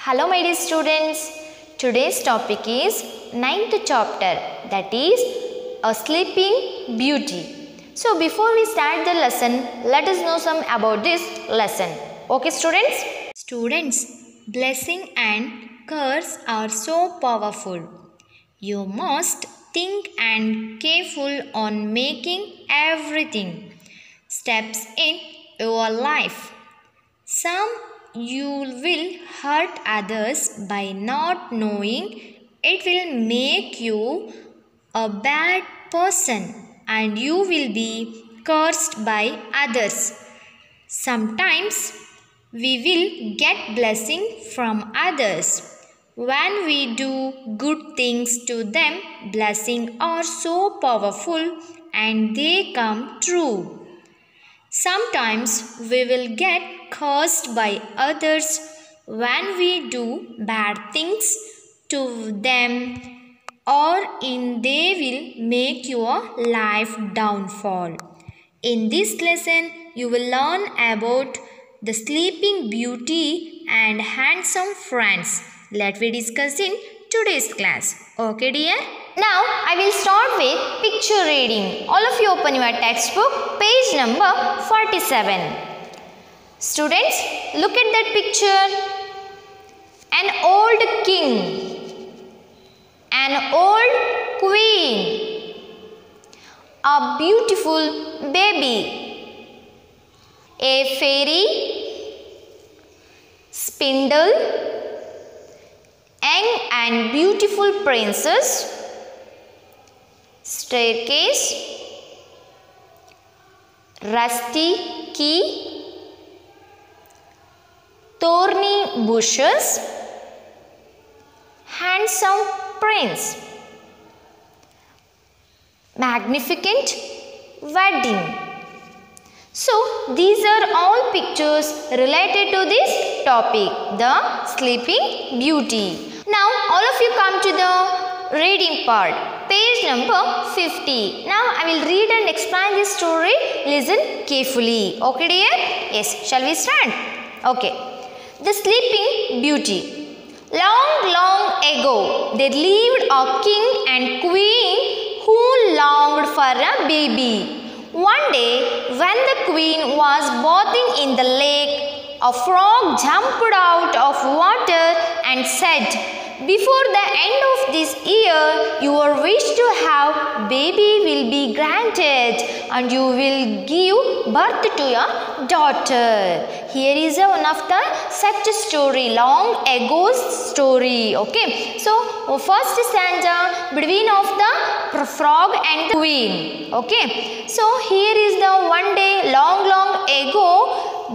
Hello my dear students, today's topic is 9th chapter, that is A Sleeping Beauty. So before we start the lesson, let us know some about this lesson. Okay students? Students, blessing and curse are so powerful. You must think and careful on making everything steps in your life. Some you will hurt others by not knowing. It will make you a bad person and you will be cursed by others. Sometimes we will get blessing from others. When we do good things to them, blessings are so powerful and they come true. Sometimes we will get cursed by others when we do bad things to them, or they will make your life downfall. In this lesson, you will learn about the Sleeping Beauty and handsome friends. Let me discuss in today's class. Okay dear? Now I will start with picture reading. All of you open your textbook, page number 47. Students, look at that picture. An old king, an old queen, a beautiful baby, a fairy, spindle, young and beautiful princess, staircase, rusty key, thorny bushes, handsome prince, magnificent wedding. So these are all pictures related to this topic, the Sleeping Beauty. Now all of you come to the reading part, page number 50. Now I will read and explain this story. Listen carefully. Okay dear? Yes. Shall we start? Okay. The Sleeping Beauty. Long ago, there lived a king and queen who longed for a baby. One day, when the queen was bathing in the lake, a frog jumped out of water and said, "Before the end of this year, your wish to have baby will be granted and you will give birth to a daughter." Here is one of the such story, long ago's story. Okay. So, first stanza between of the frog and the queen. Okay. So, here is the one day long ago,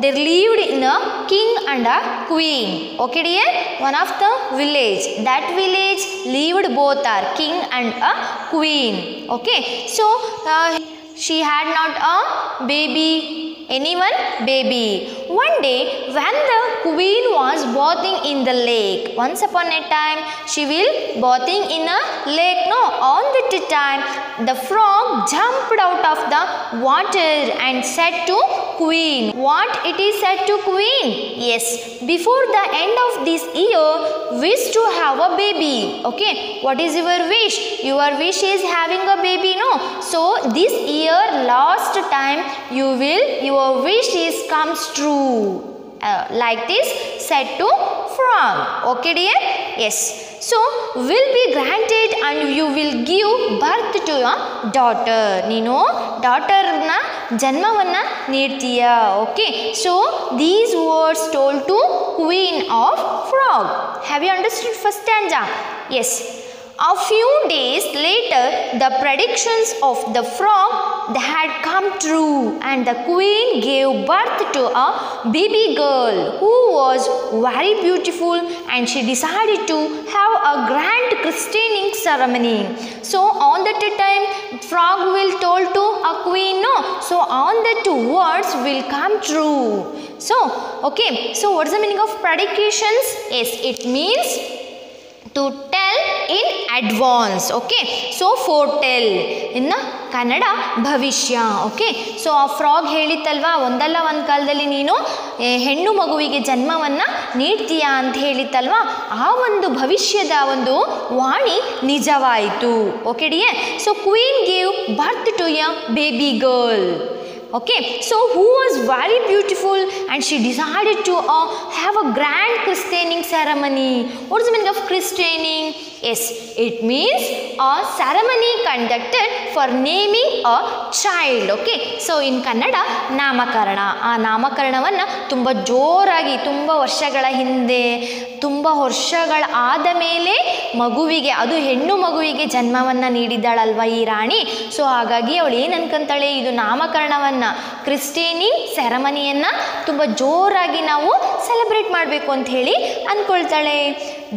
they lived in a king and a queen. Okay dear? One of the village. That village lived both are king and a queen. Okay. So, she had not a baby, anyone baby. One day when the queen was bathing in the lake, once upon a time she will bathing in a lake, no, on that time the frog jumped out of the water and said to queen, what it is said to queen? Yes, before the end of this year, wish to have a baby. Okay, what is your wish? Your wish is having a baby, no? So this year last time your wish is comes true. Like this said to frog. Okay dear? Yes. So will be granted and you will give birth to your daughter. Nino daughter na janmavanna needtiya. Okay. So these words told to queen of frog. Have you understood first stanza? Yes. A few days later, the predictions of the frog had come true and the queen gave birth to a baby girl who was very beautiful, and she decided to have a grand christening ceremony. So on that time, frog will told to a queen, no. So on that words will come true. So, okay. So what is the meaning of predictions? Yes, it means to tell in advance. Okay, so foretell in Kannada ಭವಿಷ್ಯ. Okay, so ಆ frog ಹೇಳಿತ್ತಲ್ವಾ, ಒಂದಲ್ಲ ಒಂದು ಕಾಲದಲ್ಲಿ ನೀನು ಹೆಣ್ಣು ಮಗುವಿಗೆ ಜನ್ಮವನ್ನು ನೀಡ್ತೀಯಾ ಅಂತ ಹೇಳಿತ್ತಲ್ವಾ, ಆ ಒಂದು ಭವಿಷ್ಯದ ಒಂದು ವಾಣಿ ನಿಜವಾಯಿತು. Okay dear, so queen gave birth to a baby girl. Okay, so who was very beautiful and she decided to have a grand christening ceremony. What is the meaning of christening? Yes, it means a ceremony conducted for naming a child. Okay, so in Kannada ನಾಮಕರಣ. ಆ ನಾಮಕರಣವನ್ನು ತುಂಬ ಜೋರಾಗಿ ತುಂಬ ವರ್ಷಗಳ ಹಿಂದೆ, ತುಂಬ ವರ್ಷಗಳ ಆದ ಮೇಲೆ ಮಗುವಿಗೆ, ಅದು ಹೆಣ್ಣು ಮಗುವಿಗೆ ಜನ್ಮವನ್ನು ನೀಡಿದ್ದಾಳಲ್ವ ಈ ರಾಣಿ. ಸೊ ಹಾಗಾಗಿ ಅವಳು ಏನು ಅನ್ಕೊಂತಾಳೆ, ಇದು ನಾಮಕರಣವನ್ನು, ಕ್ರಿಸ್ಟೇನಿಂಗ್ ಸೆರೆಮನಿಯನ್ನು ತುಂಬ ಜೋರಾಗಿ ನಾವು ಸೆಲೆಬ್ರೇಟ್ ಮಾಡಬೇಕು ಅಂತ ಹೇಳಿ ಅಂದ್ಕೊಳ್ತಾಳೆ.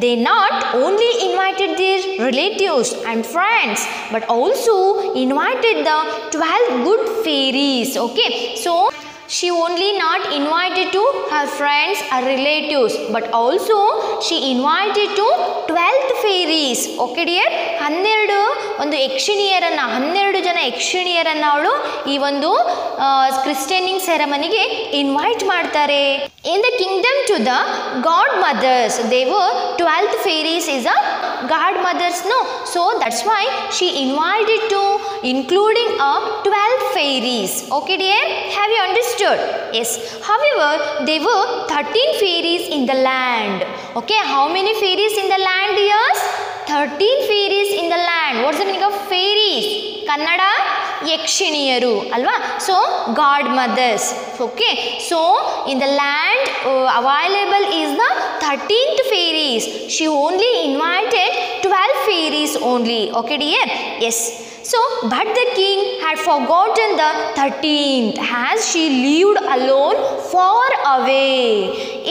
They not only invited their relatives and friends but also invited the 12 good fairies. Okay, so she only not invited to her friends or relatives but also she invited to 12 fairies. Okay dear, 12 ಒಂದು ಯಕ್ಷಿಣಿಯರನ್ನು, 12 ಜನ ಯಕ್ಷಿಣಿಯರನ್ನು ಅವಳು ಈ ಒಂದು ಕ್ರಿಸ್ಟೇನಿಂಗ್ ಸೆರೆಮನಿಗೆ invite ಮಾಡ್ತಾರೆ. In the kingdom to the godmothers, they were 12 fairies is a godmothers, no, so that's why she invited to including a 12 fairies. Okay dear, have you understood? Yes, however there were 13 fairies in the land. Okay, how many fairies in the land dears? 13 fairies in the land. What's the meaning of fairies? Kannada ಯಕ್ಷಿಣಿಯರು ಅಲ್ವಾ, so godmothers. Okay, so in the land available is the 13th fairies. She only invited 12 fairies only. Okay dear, yes. So but the king had forgotten the 13th as she lived alone far away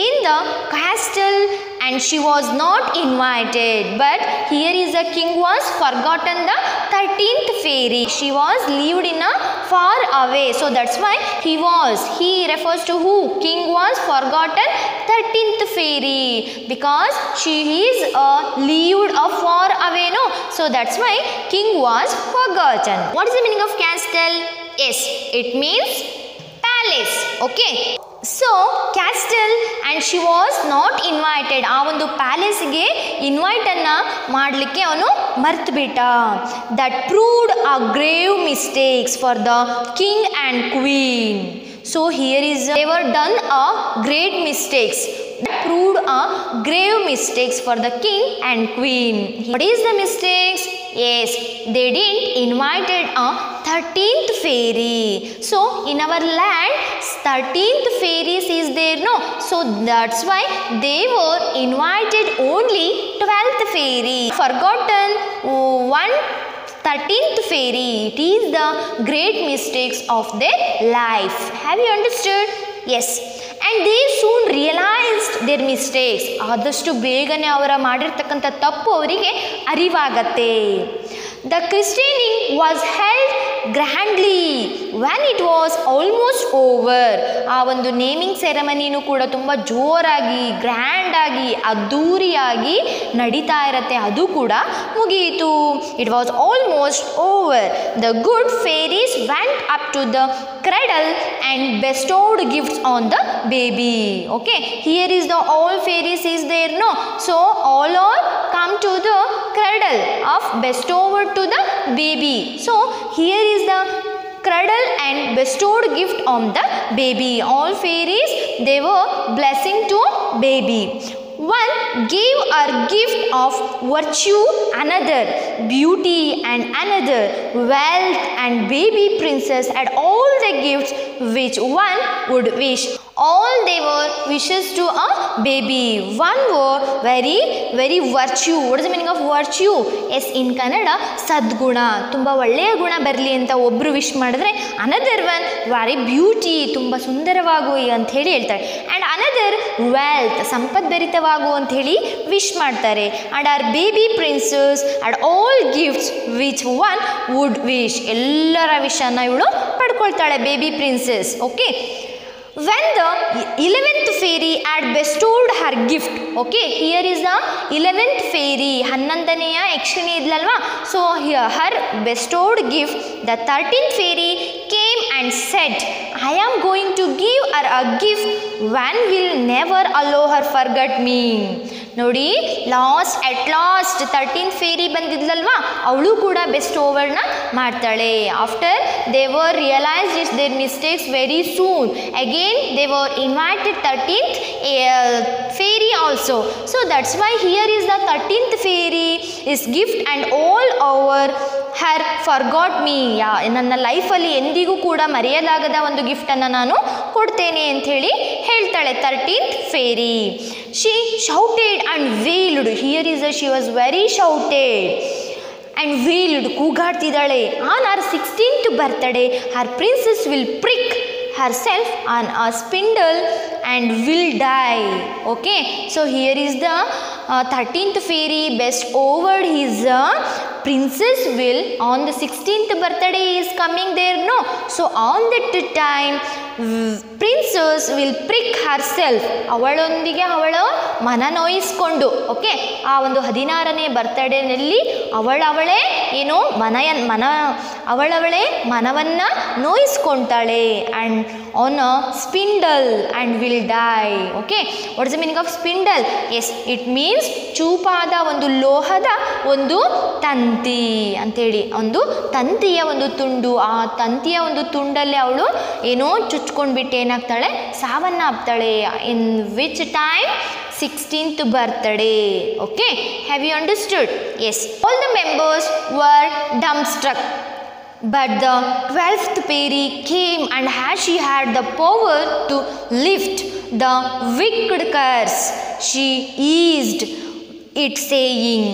in the castle and she was not invited. But here is the king was forgotten the 13th fairy. She was lived in a far away, so that's why he refers to who? King was forgotten 13th fairy because she is lived a far away, no, so that's why king was forgotten. What is the meaning of castle? Yes, it means palace. Okay, so castle and she was not invited. ಆ ಒಂದು ಪ್ಯಾಲೇಸ್ಗೆ ಇನ್ವೈಟನ್ನು ಮಾಡಲಿಕ್ಕೆ ಅವನು ಮರ್ತು ಬಿಟ್ಟ. That proved a grave mistakes for the king and queen. So here is they were done a great mistakes. That proved a grave mistakes for the king and queen. What is the mistakes? Yes, they didn't invited a 13th fairy. So in our land 13th fairies is there, no, so that's why they were invited only 12th fairy. Forgotten one 13th fairy. It is the great mistakes of their life. Have you understood? Yes, and they soon realized their mistakes. ಆದಷ್ಟು ಬೇಗನೆ ಅವರ ಮಾಡಿರ್ತಕ್ಕಂಥ ತಪ್ಪು ಅವರಿಗೆ ಅರಿವಾಗತ್ತೆ. The christening was held grandly when it was almost over. ಆ ಒಂದು naming ಸೆರೆಮನಿನೂ ಕೂಡ ತುಂಬ ಜೋರಾಗಿ, ಗ್ರ್ಯಾಂಡಾಗಿ, ಅದ್ದೂರಿಯಾಗಿ ನಡೀತಾ ಇರತ್ತೆ. ಅದು ಕೂಡ ಮುಗಿಯಿತು. It was almost over. The good fairies went up to the cradle and bestowed gifts on the baby. Okay, here is the all fairies is there, no, so all are come to the cradle of bestowed to the baby. So here is the cradle and bestowed gift on the baby. All fairies, they were blessing to baby. One gave her gift of virtue, another beauty, and another wealth, and baby princess had all the gifts which one would wish. All they were wishes to a baby. One were very virtue. What is the meaning of virtue? Yes, in Kannada ಸದ್ಗುಣ, ತುಂಬ ಒಳ್ಳೆಯ ಗುಣ ಬರಲಿ ಅಂತ ಒಬ್ಬರು wish ಮಾಡಿದ್ರೆ, another one very beauty, ತುಂಬ ಸುಂದರವಾಗು ಅಂತ ಹೇಳಿ ಹೇಳ್ತಾರೆ. ಆ್ಯಂಡ್ ಅನದರ್ ವೆಲ್ತ್, ಸಂಪದ್ಭರಿತವಾಗು ಅಂತ ಹೇಳಿ ವಿಶ್ ಮಾಡ್ತಾರೆ. And are baby princess and all gifts which one would wish, ಎಲ್ಲರ ವಿಶನ್ನು ಇವಳು ಪಡ್ಕೊಳ್ತಾಳೆ baby princess. Okay, When the 11th fairy had bestowed her gift, okay, here is the 11th fairy, 11ನೆಯ ಯಕ್ಷಿಣಿ ಇದ್ಲಲ್ವಾ, so her bestowed gift, the 13th fairy came and said, I am going to give her a gift, one will never allow her forget me. ನೋಡಿ, at last 13th fairy ಬಂದಿದ್ಲಲ್ವಾ, ಅವಳು ಕೂಡ best ಓವರ್ನ ಮಾಡ್ತಾಳೆ. After they were realised their mistakes very soon, again they were invited 13th fairy also. So that's why here is the 13th fairy is gift and all over her forgot me. ನನ್ನ ಲೈಫಲ್ಲಿ ಎಂದಿಗೂ ಕೂಡ ಮರೆಯಲಾಗದ ಒಂದು ಗಿಫ್ಟನ್ನು ನಾನು ಕೊಡ್ತೇನೆ ಅಂತ ಹೇಳಿ ಹೇಳ್ತಾಳೆ 13th fairy. She shouted and wailed. Here is a she was very shouted and wailed, ಕೂಗಾಡ್ತಿದ್ದಾಳೆ. On her 16th birthday, her princess will prick herself on a spindle and will die. Okay, so here is the 13th fairy best over his princess will on the 16th birthday is coming there, no, so on that time princess will prick herself, ಅವಳೊಂದಿಗೆ ಅವಳು ಮನ ನೋಯಿಸ್ಕೊಂಡು, okay, ಆ ಒಂದು 16ನೇ ಬರ್ತ್ಡೇನಲ್ಲಿ ಅವಳವಳೇ ಏನು ಅವಳವಳೇ ಮನವನ್ನು ನೋಯಿಸ್ಕೊಳ್ತಾಳೆ. And on a spindle and will die. Okay, what is the meaning of spindle? Yes, it means ಚೂಪಾದ ಒಂದು ಲೋಹದ ಒಂದು ತಂತಿ ಅಂತೇಳಿ, ಒಂದು ತಂತಿಯ ಒಂದು ತುಂಡು. ಆ ತಂತಿಯ ಒಂದು ತುಂಡಲ್ಲಿ ಅವಳು ಏನೋ ಚುಚ್ಕೊಂಡ್ಬಿಟ್ಟು ಏನಾಗ್ತಾಳೆ, ಸಾವನ್ನಪ್ತಾಳೆ. In which time? 16th birthday. Okay, have you understood? Yes, all the members were dumbstruck, but the 12th fairy came, and as she had the power to lift the wicked curse, she eased it, saying,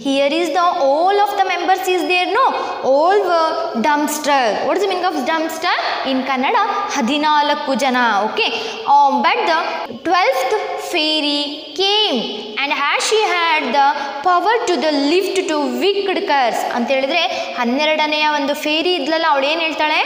here is the all of the members is there, no, all were dumbstruck. What is the meaning of dumbstruck in Kannada? 14 jana. Okay, but the 12th fairy came, and as she had the power to the lift to wicked curse ಅಂತ ಹೇಳಿದ್ರೆ 12ನೆಯ ಒಂದು fairy ಇದ್ಲಲ್ಲ, ಅವಳು ಏನು ಹೇಳ್ತಾಳೆ,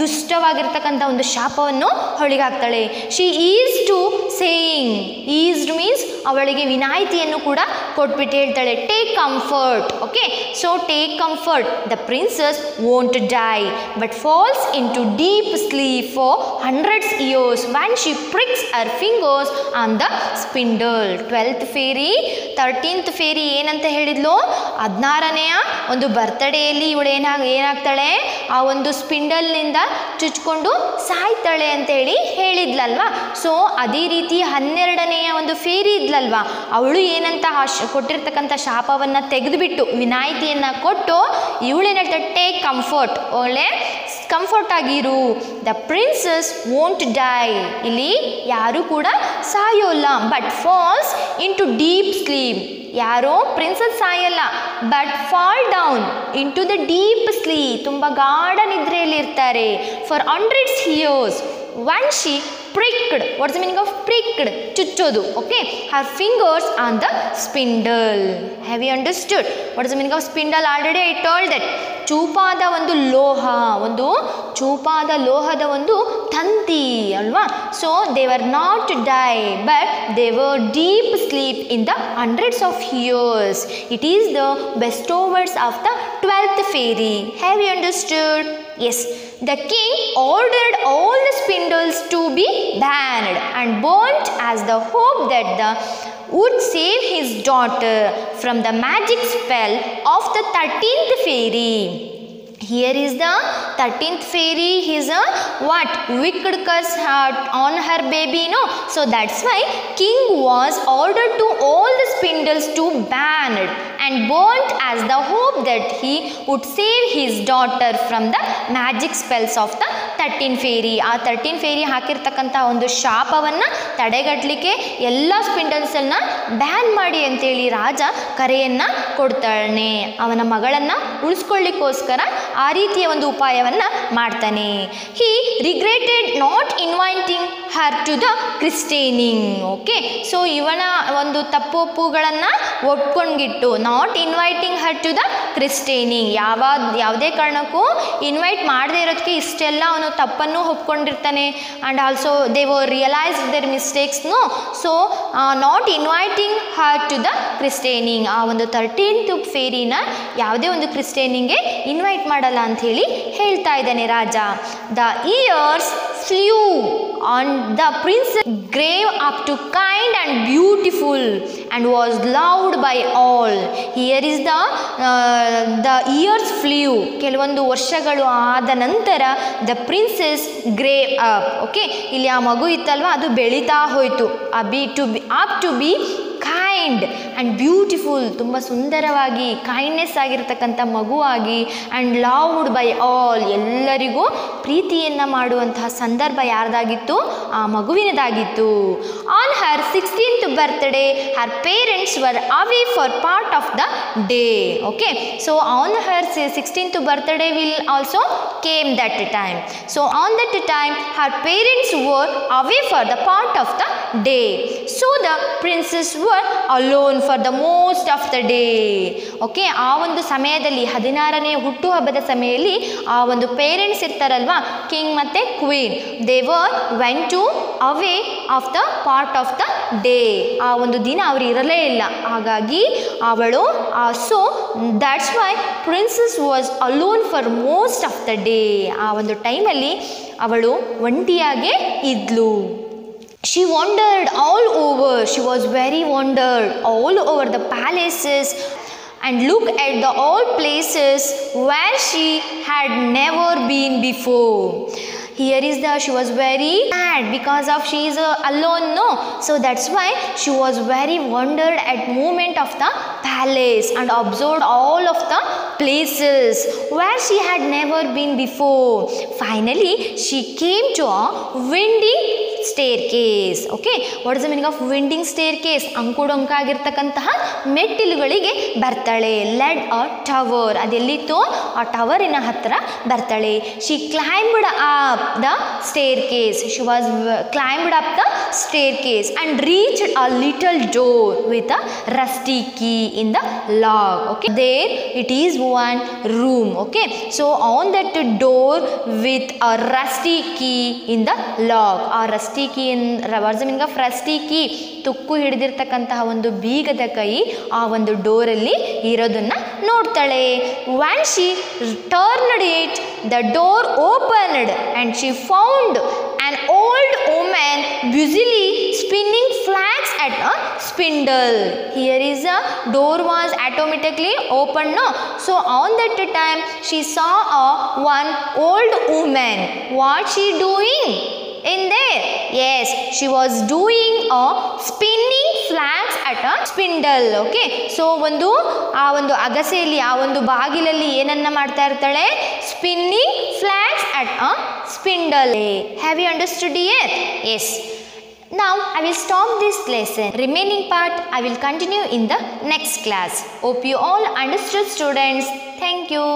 ದುಷ್ಟವಾಗಿರ್ತಕ್ಕಂಥ ಒಂದು ಶಾಪವನ್ನು ಅವಳಿಗೆ ಹಾಕ್ತಾಳೆ. ಶಿ ಈಸ್ ಟು ಸೇಯಿಂಗ್, ಈಸ್ಡ್ ಮೀನ್ಸ್ ಅವಳಿಗೆ ವಿನಾಯಿತಿಯನ್ನು ಕೂಡ ಕೊಟ್ಬಿಟ್ಟು ಹೇಳ್ತಾಳೆ, take comfort. Okay, so take comfort, the princess won't die but falls in to deep sleep for 100 years when she pricks her fingers on the spindle. 12th fairy 13th fairy ಏನಂತ ಹೇಳಿದ್ಲು, 16ನೆಯ ಒಂದು ಬರ್ತ್ಡೇಯಲ್ಲಿ ಇವಳು ಏನಾಗ್ತಾಳೆ, ಆ ಒಂದು ಸ್ಪಿಂಡಲ್ನಿಂದ ಚುಚ್ಕೊಂಡು ಸಾಯ್ತಾಳೆ ಅಂತೇಳಿ ಹೇಳಿದ್ಲಲ್ವಾ. ಸೊ ಅದೇ ರೀತಿ 12ನೆಯ ಒಂದು ಫೇರಿ ಇದ್ಲಲ್ವಾ, ಅವಳು ಏನಂತ ಕೊಟ್ಟಿರ್ತಕ್ಕಂಥ ಶಾಪವನ್ನು ತೆಗೆದುಬಿಟ್ಟು ವಿನಾಯಿತಿಯನ್ನು ಕೊಟ್ಟು ಇವಳೇನು ಹೇಳ್ತಾಳೆ, ಟೇಕ್ ಕಂಫರ್ಟ್, ಒಳ್ಳೆ ಕಂಫರ್ಟ್ ಆಗಿರು, ದ ಪ್ರಿನ್ಸಸ್ ವೋಂಟ್ ಡೈ, ಇಲ್ಲಿ ಯಾರು ಕೂಡ ಸಾಯೋಲ್ಲ, but falls in to deep sleep, ಯಾರೋ ಪ್ರಿನ್ಸಸ್ ಸಾಯಲ್ಲ, but fall down in to the deep sleep, ತುಂಬ ಗಾಢ ನಿದ್ರೆಯಲ್ಲಿ ಇರ್ತಾರೆ, for 100 years when she pricked. What's the meaning of pricked? ಚುಚ್ಚೋದು. Okay, her fingers on the spindle. Have you understood? What is the meaning of spindle? Already I told that. ಚೂಪಾದ ಒಂದು ಲೋಹ, ಒಂದು ಚೂಪಾದ ಲೋಹದ ಒಂದು ತಂತಿ ಅಲ್ವಾ. So they were not dye but they were deep sleep in the 100 years. It is the bestowers of the 12th fairy. Have you understood? Yes. The king ordered all the spindles to be banned and burnt as the hope that the would save his daughter from the magic spell of the 13th fairy. Here is the 13th fairy, is a what? Wicked curse on her baby, no? So that's why king was ordered to all the spindles to banned and burnt as the hope that he would save his daughter from the magic spells of the 13th fairy. ಆ 13th fairy ಹಾಕಿರ್ತಕ್ಕಂಥ ಒಂದು ಶಾಪವನ್ನು ತಡೆಗಟ್ಟಲಿಕ್ಕೆ ಎಲ್ಲ ಸ್ಪಿಂಡಲ್ಸನ್ನು ban ಮಾಡಿ ಅಂತೇಳಿ ರಾಜ ಕರೆಯನ್ನು ಕೊಡ್ತಾನೆ. ಅವನ ಮಗಳನ್ನು ಉಳಿಸ್ಕೊಳ್ಳಿಕ್ಕೋಸ್ಕರ ಆ ರೀತಿಯ ಒಂದು ಉಪಾಯವನ್ನು ಮಾಡ್ತಾನೆ. He regretted not inviting her to the christening. Okay, so ಇವನ ಒಂದು ತಪ್ಪೊಪ್ಪುಗಳನ್ನು ಅವಳನ್ನು ಒಟ್ಕೊಂಡ್ಗಿಟ್ಟು, not inviting her to the christening, ಯಾವುದೇ ಕಾರಣಕ್ಕೂ ಇನ್ವೈಟ್ ಮಾಡದೇ ಇರೋದಕ್ಕೆ ಇಷ್ಟೆಲ್ಲ ಅವನು ತಪ್ಪನ್ನು ಒಪ್ಕೊಂಡಿರ್ತಾನೆ. And also they were realise their ಮಿಸ್ಟೇಕ್ಸ್ನು. So not inviting her to the christening, ಆ ಒಂದು 13th ಫೇರಿನ ಯಾವುದೇ ಒಂದು ಕ್ರಿಸ್ಟೇನಿಂಗ್ಗೆ ಇನ್ವೈಟ್ ಮಾಡಲ್ಲ ಅಂಥೇಳಿ ಹೇಳ್ತಾ ಇದ್ದಾನೆ ರಾಜ. The years flew on the princess grew up to kind and beautiful and was loved by all. Here is the years flew, ಕೆಲವೊಂದು ವರ್ಷಗಳು ಆದ ನಂತರ the princess grew up. Okay, ಇಲ್ಲಿ ಆ ಮಗು ಇತ್ತಲ್ವ, ಅದು ಬೆಳೀತಾ ಹೋಯಿತು. Up to be kind and beautiful, ತುಂಬ ಸುಂದರವಾಗಿ ಕೈಂಡ್ನೆಸ್ ಆಗಿರ್ತಕ್ಕಂಥ ಮಗುವಾಗಿ, ಆ್ಯಂಡ್ ಲವ್ಡ್ ಬೈ ಆಲ್, ಎಲ್ಲರಿಗೂ ಪ್ರೀತಿಯನ್ನು ಮಾಡುವಂತಹ ಸಂದರ್ಭ ಯಾರ್ದಾಗಿತ್ತು? ಆ ಮಗುವಿನದಾಗಿತ್ತು. On her 16th birthday her parents were away for part of the day. Okay, so on her 16th birthday will also came that time. So on that time her parents were away for the part of the day. So the princess alone for the most of the day. Okay, ಆ ಒಂದು ಸಮಯದಲ್ಲಿ 16ನೇ ಹುಟ್ಟುಹಬ್ಬದ ಸಮಯದಲ್ಲಿ ಆ ಒಂದು parents ಇರ್ತಾರಲ್ವಾ, king ಮತ್ತು queen, they were went to away of the part of the day. ಆ ಒಂದು ದಿನ ಅವರು ಇರಲೇ ಇಲ್ಲ, ಹಾಗಾಗಿ ಅವಳು so that's why princess was alone for most of the day. ಆ ಒಂದು ಟೈಮಲ್ಲಿ ಅವಳು ಒಂಟಿಯಾಗೇ ಇದ್ಲು. She wandered all over, she was very wandered all over the palaces and looked at the all places where she had never been before. Here is she was very sad because of she is alone, no? So that's why she was very wondered at movement of the palace and observed all of the places where she had never been before. Finally, she came to a winding staircase. Okay, what is the meaning of winding staircase? ಅಂಕುಡೊಂಕಾಗಿರ್ತಕ್ಕಂತಹ ಮೆಟ್ಟಿಲುಗಳಿಗೆ ಬರ್ತಾಳೆ. LED ಅ tower, ಅದೆಲ್ಲಿತ್ತು? ಆ ಟವರಿನ ಹತ್ತಿರ ಬರ್ತಾಳೆ. She climbed up the staircase. She was climbed up the staircase and reached a little door with a rusty key in the lock. Okay, there it is one room. Okay, so on that door with a rusty key in the lock. ಆ Rusty key, what's the meaning of rusty key? ತುಕ್ಕು ಹಿಡಿದಿರ್ತಕ್ಕಂತಹ ಒಂದು ಬೀಗದ ಕೈ ಆ ಒಂದು ಡೋರಲ್ಲಿ ಇರೋದನ್ನ ನೋಡ್ತಾಳೆ. when she turned it, the door opened and she found an old woman busily spinning flax at a spindle. Here is a door was automatically opened, no? So on that time she saw one old woman. What she doing in there? Yes, she was doing a spinning flax at a spindle. Okay, so ಆ ಒಂದು ಅಗಸೆಯಲ್ಲಿ, ಆ ಒಂದು ಬಾಗಿಲಲ್ಲಿ ಏನನ್ನ ಮಾಡ್ತಾ ಇರ್ತಾಳೆ? Spinning flax at a spindle. Have you understood it? Yes. Now I will stop this lesson. Remaining part I will continue in the next class. Hope you all understood, students. Thank you.